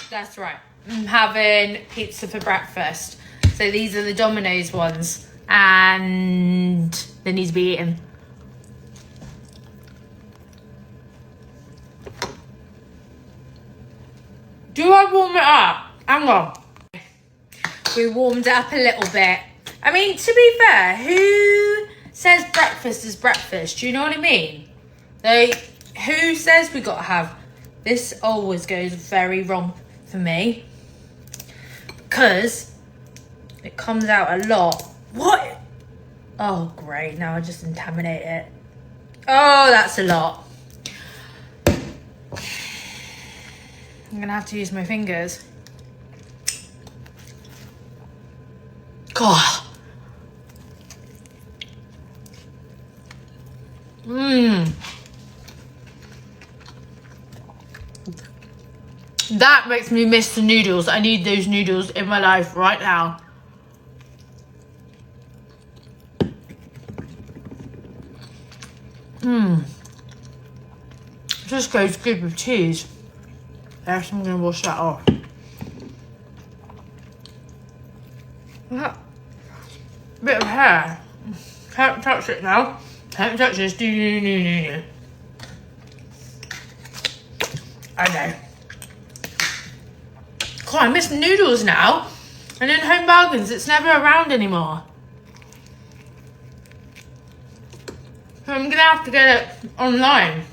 That's right. I'm having pizza for breakfast. So these are the Domino's ones. And they need to be eaten. Do I warm it up? Hang on. We warmed it up a little bit. I mean, to be fair, who says breakfast is breakfast? Do you know what I mean? Like, who says we gotta have... This always goes very wrong for me. Because it comes out a lot. What? Oh, great. Now I just contaminate it. Oh, that's a lot. I'm gonna have to use my fingers. God. That makes me miss the noodles. I need those noodles in my life right now. Just goes good with cheese. Yes, I'm gonna wash that off. Bit of hair. Can't touch it now. Can't touch this. I know. God, I miss noodles now. And in Home Bargains, it's never around anymore. So I'm gonna have to get it online.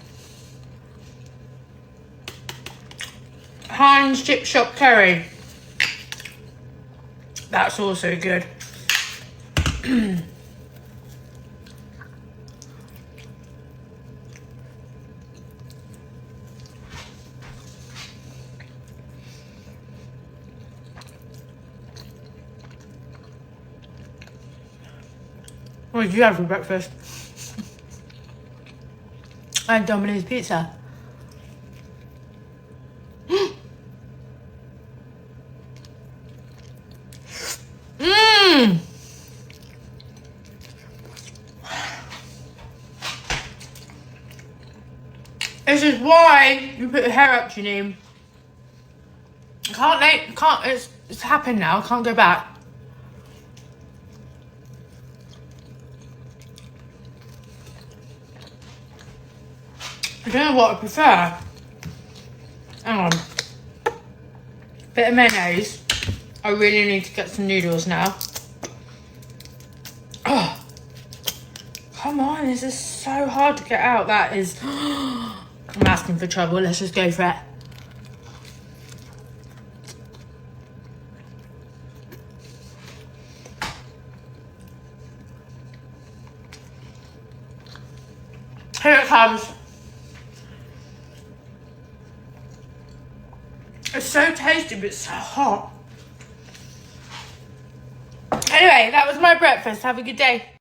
Heinz chip shop curry. That's also good. What did you have for breakfast? I had Domino's pizza. This is why you put your hair up, Janine. It's happened now, I can't go back. I don't know what I prefer. Hang on. Bit of mayonnaise. I really need to get some noodles now. Oh, come on, this is so hard to get out. That is... I'm asking for trouble. Let's just go for it. Here it comes. It's so tasty, but it's so hot. Anyway, that was my breakfast. Have a good day.